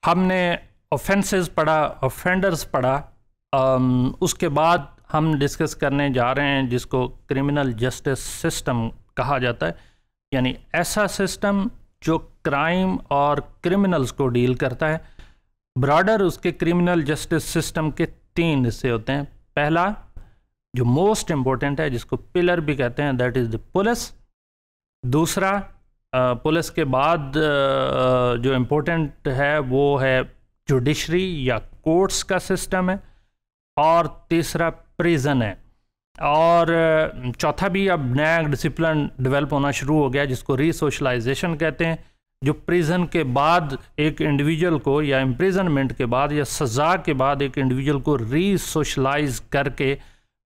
हमने ऑफेंसेस पढ़ा, ऑफेंडर्स पढ़ा। उसके बाद हम डिस्कस करने जा रहे हैं जिसको क्रिमिनल जस्टिस सिस्टम कहा जाता है, यानी ऐसा सिस्टम जो क्राइम और क्रिमिनल्स को डील करता है। ब्रॉडर उसके क्रिमिनल जस्टिस सिस्टम के 3 हिस्से होते हैं। पहला जो मोस्ट इम्पोर्टेंट है, जिसको पिलर भी कहते हैं, दैट इज़ द पुलिस। दूसरा पुलिस के बाद जो इम्पोर्टेंट है वो है जुडिशरी या कोर्ट्स का सिस्टम है। और तीसरा प्रिजन है। और चौथा भी अब नया डिसिप्लिन डेवलप होना शुरू हो गया जिसको रीसोशलाइजेशन कहते हैं, जो प्रिजन के बाद एक इंडिविजुअल को, या इम्प्रिजनमेंट के बाद या सज़ा के बाद एक इंडिविजुअल को रीसोशलाइज करके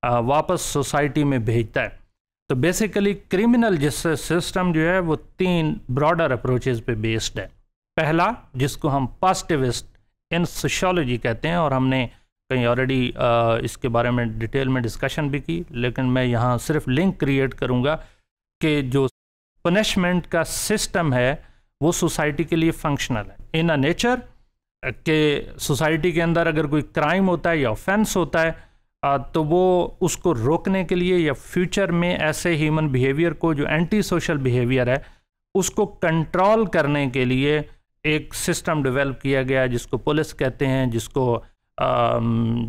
वापस सोसाइटी में भेजता है। तो बेसिकली क्रिमिनल जस्टिस सिस्टम जो है वो 3 ब्रॉडर अप्रोचेस पे बेस्ड है। पहला जिसको हम पॉजिटिविस्ट इन सोशियोलॉजी कहते हैं, और हमने कहीं ऑलरेडी इसके बारे में डिटेल में डिस्कशन भी की, लेकिन मैं यहाँ सिर्फ लिंक क्रिएट करूँगा कि जो पनिशमेंट का सिस्टम है वो सोसाइटी के लिए फंक्शनल है इन अ नेचर कि सोसाइटी के अंदर अगर कोई क्राइम होता है या ऑफेंस होता है तो वो उसको रोकने के लिए या फ्यूचर में ऐसे ह्यूमन बिहेवियर को, जो एंटी सोशल बिहेवियर है, उसको कंट्रोल करने के लिए एक सिस्टम डेवलप किया गया जिसको पुलिस कहते हैं, जिसको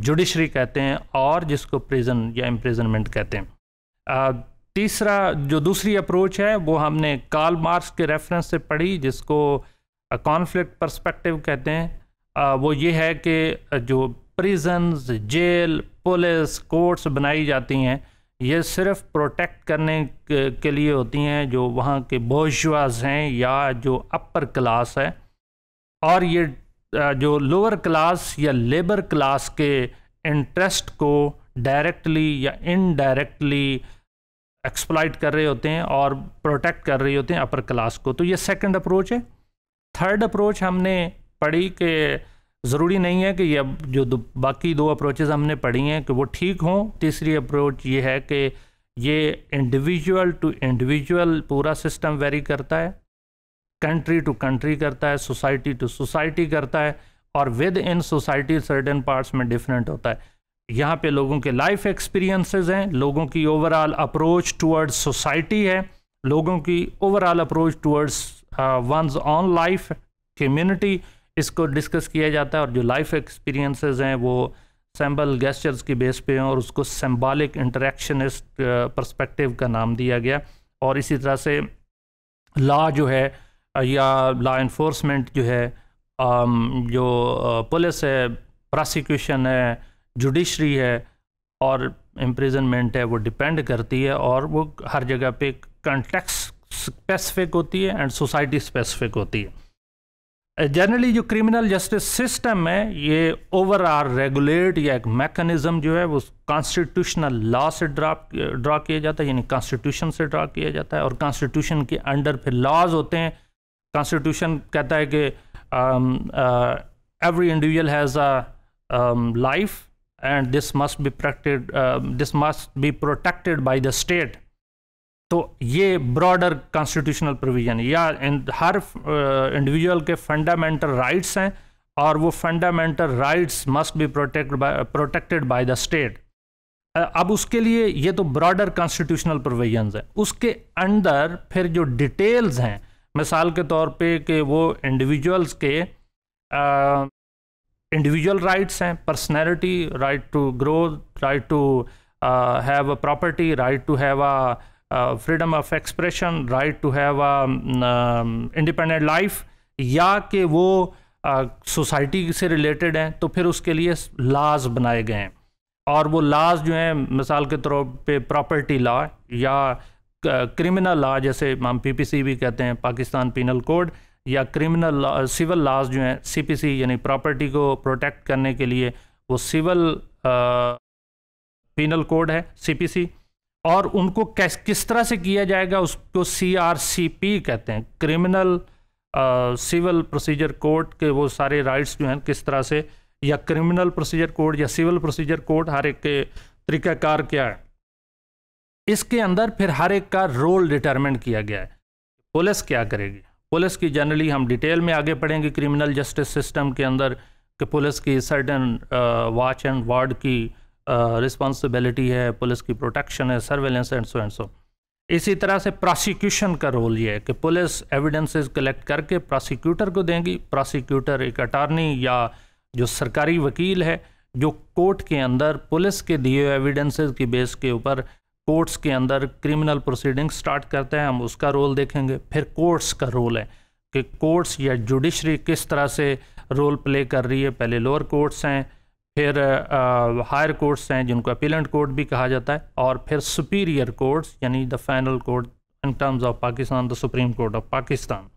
जुडिशरी कहते हैं, और जिसको प्रिजन या इम्प्रिजनमेंट कहते हैं। तीसरा जो दूसरी अप्रोच है वो हमने कार्ल मार्क्स के रेफरेंस से पढ़ी, जिसको कॉन्फ्लिक्ट पर्सपेक्टिव कहते हैं। वो ये है कि जो प्रिजन्स, जेल, पुलिस, कोर्ट्स बनाई जाती हैं ये सिर्फ प्रोटेक्ट करने के लिए होती हैं जो वहाँ के बोर्जुआज हैं या जो अपर क्लास है, और ये जो लोअर क्लास या लेबर क्लास के इंटरेस्ट को डायरेक्टली या इनडायरेक्टली एक्सप्लॉइट कर रहे होते हैं और प्रोटेक्ट कर रहे होते हैं अपर क्लास को। तो ये सेकंड अप्रोच है। थर्ड अप्रोच हमने पढ़ी कि ज़रूरी नहीं है कि ये जो बाकी 2 अप्रोचेस हमने पढ़ी हैं कि वो ठीक हों। तीसरी अप्रोच ये है कि ये इंडिविजुअल टू इंडिविजुअल पूरा सिस्टम वेरी करता है, कंट्री टू कंट्री करता है, सोसाइटी टू सोसाइटी करता है, और with in society certain parts में डिफरेंट होता है। यहाँ पे लोगों के लाइफ एक्सपीरियंसेस हैं, लोगों की ओवरऑल अप्रोच टुवर्ड्स सोसाइटी है, लोगों की overall approach towards ones on life, community, इसको डिस्कस किया जाता है। और जो लाइफ एक्सपीरियंसेस हैं वो सिंबल गेस्चर्स की बेस पे हैं और उसको सिंबॉलिक इंटरेक्शनिस्ट पर्सपेक्टिव का नाम दिया गया। और इसी तरह से लॉ जो है या लॉ इन्फोर्समेंट जो है, जो पुलिस है, प्रोसिक्यूशन है, जुडिशरी है और इम्प्रिजनमेंट है, वो डिपेंड करती है और वो हर जगह पे कॉन्टेक्स्ट स्पेसिफिक होती है एंड सोसाइटी स्पेसिफिक होती है। जनरली जो क्रिमिनल जस्टिस सिस्टम है ये ओवरऑल रेगुलेट या एक मैकेनिज्म जो है वो कॉन्स्टिट्यूशनल लॉ से ड्रा किया जाता है, यानी कॉन्स्टिट्यूशन से ड्रा किया जाता है, और कॉन्स्टिट्यूशन के अंडर फिर लॉज होते हैं। कॉन्स्टिट्यूशन कहता है कि every individual has a life and this must be protected by the state. तो ये ब्रॉडर कॉन्स्टिट्यूशनल प्रोविजन या हर इंडिविजुअल के फंडामेंटल राइट्स हैं और वो fundamental rights must be protected by the state. अब उसके लिए ये तो ब्रॉडर कॉन्स्टिट्यूशनल प्रोविजंस हैं। उसके अंदर फिर जो डिटेल्स हैं, मिसाल के तौर पे कि वो इंडिविजुअल्स के इंडिविजुअल राइट्स हैं, personality, right to grow, right to have a property, right to have a freedom of expression, right to have independent life, या कि वो सोसाइटी से रिलेटेड हैं, तो फिर उसके लिए लॉज बनाए गए हैं। और वो लॉज जो हैं मिसाल के तौर पे प्रॉपर्टी लॉ या क्रिमिनल लॉ, जैसे हम पीपीसी भी कहते हैं, पाकिस्तान पीनल कोड, या क्रिमिनल लॉ, सिविल लॉज जो हैं सीपीसी, यानी प्रॉपर्टी को प्रोटेक्ट करने के लिए वो सिविल पीनल कोड है सीपीसी। और उनको किस तरह से किया जाएगा उसको सीआरसीपी कहते हैं, क्रिमिनल सिविल प्रोसीजर कोड के वो सारे राइट्स जो हैं किस तरह से, या क्रिमिनल प्रोसीजर कोड या सिविल प्रोसीजर कोड, हर एक के तरीक़ाकार क्या है। इसके अंदर फिर हर एक का रोल डिटरमिन किया गया है। पुलिस क्या करेगी, पुलिस की जनरली हम डिटेल में आगे पढ़ेंगे क्रिमिनल जस्टिस सिस्टम के अंदर कि पुलिस की सर्टन वॉच एंड वार्ड की रिस्पॉन्सिबिलिटी है, पुलिस की प्रोटेक्शन है, सर्वेलेंस एंड सो। इसी तरह से प्रोसिक्यूशन का रोल ये है कि पुलिस एविडेंसेस कलेक्ट करके प्रोसिक्यूटर को देंगी। प्रोसिक्यूटर एक अटॉर्नी या जो सरकारी वकील है जो कोर्ट के अंदर पुलिस के दिए एविडेंसेस की बेस के ऊपर कोर्ट्स के अंदर क्रिमिनल प्रोसीडिंग स्टार्ट करते हैं, हम उसका रोल देखेंगे। फिर कोर्ट्स का रोल है कि कोर्ट्स या जुडिशरी किस तरह से रोल प्ले कर रही है। पहले लोअर कोर्ट्स हैं, फिर हायर कोर्ट्स हैं जिनको अपीलेंट कोर्ट भी कहा जाता है, और फिर सुपीरियर कोर्ट्स यानी the final court in terms of Pakistan, the supreme court of Pakistan.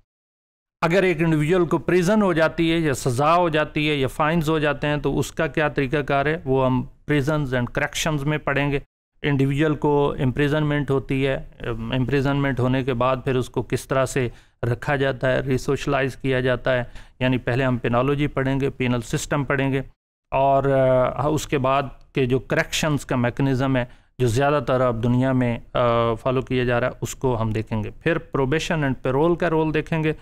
अगर एक इंडिविजुअल को प्रिजन हो जाती है या सज़ा हो जाती है या फाइन्स हो जाते हैं तो उसका क्या तरीक़ाकार है वो हम प्रिजन्स एंड करेक्शंस में पढ़ेंगे। इंडिविजुअल को इम्प्रिजनमेंट होती है, इम्प्रिजनमेंट होने के बाद फिर उसको किस तरह से रखा जाता है, रिसोशलाइज किया जाता है, यानी पहले हम पेनोलॉजी पढ़ेंगे, पेनल सिस्टम पढ़ेंगे, और उसके बाद के जो करेक्शंस का मैकेनिज़्म है जो ज़्यादातर अब दुनिया में फॉलो किया जा रहा है उसको हम देखेंगे। फिर प्रोबेशन एंड पेरोल का रोल देखेंगे,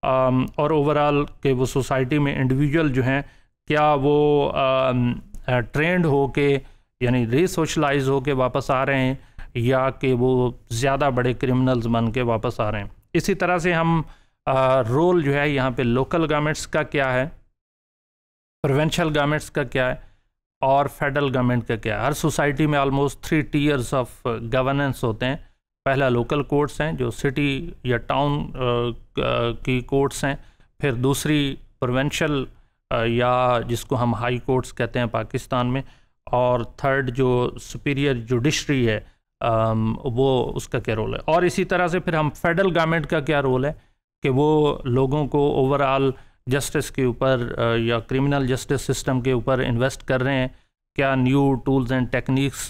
और ओवरऑल के वो सोसाइटी में इंडिविजुअल जो हैं क्या वो ट्रेंड हो के यानी रिसोशलाइज हो के वापस आ रहे हैं या कि वो ज़्यादा बड़े क्रिमिनल्स बन के वापस आ रहे हैं। इसी तरह से हम रोल जो है यहाँ पे लोकल गवर्नमेंट्स का क्या है, प्रोविंशियल गवर्नमेंट्स का क्या है और फेडरल गवर्नमेंट का क्या है। हर सोसाइटी में ऑलमोस्ट 3 टियर्स ऑफ गवर्नेंस होते हैं। पहला लोकल कोर्ट्स हैं जो सिटी या टाउन की कोर्ट्स हैं, फिर दूसरी प्रोविंशियल या जिसको हम हाई कोर्ट्स कहते हैं पाकिस्तान में, और थर्ड जो सुपीरियर जुडिशरी है वो उसका क्या रोल है। और इसी तरह से फिर हम फेडरल गवर्नमेंट का क्या रोल है कि वो लोगों को ओवरऑल जस्टिस के ऊपर या क्रिमिनल जस्टिस सिस्टम के ऊपर इन्वेस्ट कर रहे हैं, क्या न्यू टूल्स एंड टेक्निक्स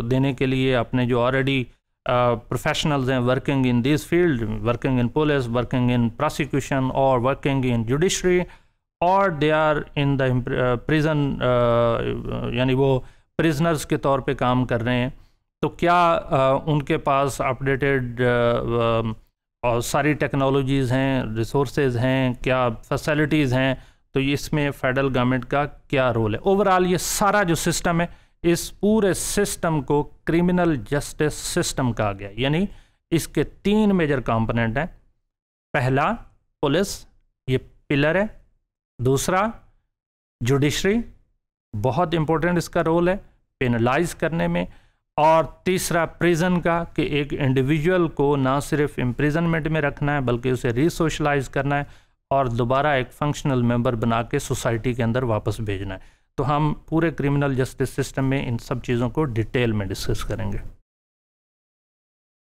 देने के लिए अपने जो ऑलरेडी प्रोफेशनल्स हैं working in this field, working in police, working in prosecution और वर्किंग इन जुडिशरी, और they are in the prison यानी वो प्रिजनर्स के तौर पे काम कर रहे हैं, तो क्या उनके पास अपडेटेड और सारी टेक्नोलॉजीज़ हैं, रिसोर्सेज हैं, क्या फैसिलिटीज़ हैं, तो इसमें फेडरल गवर्नमेंट का क्या रोल है। ओवरऑल ये सारा जो सिस्टम है इस पूरे सिस्टम को क्रिमिनल जस्टिस सिस्टम कहा गया, यानी इसके 3 मेजर कंपोनेंट हैं। पहला पुलिस, ये पिलर है, दूसरा जुडिशरी, बहुत इंपॉर्टेंट इसका रोल है पेनलाइज करने में, और तीसरा प्रिजन का कि एक इंडिविजुअल को ना सिर्फ इम्प्रिजनमेंट में रखना है बल्कि उसे रिसोशलाइज करना है और दोबारा एक फंक्शनल मेंबर बना के सोसाइटी के अंदर वापस भेजना है। तो हम पूरे क्रिमिनल जस्टिस सिस्टम में इन सब चीज़ों को डिटेल में डिस्कस करेंगे।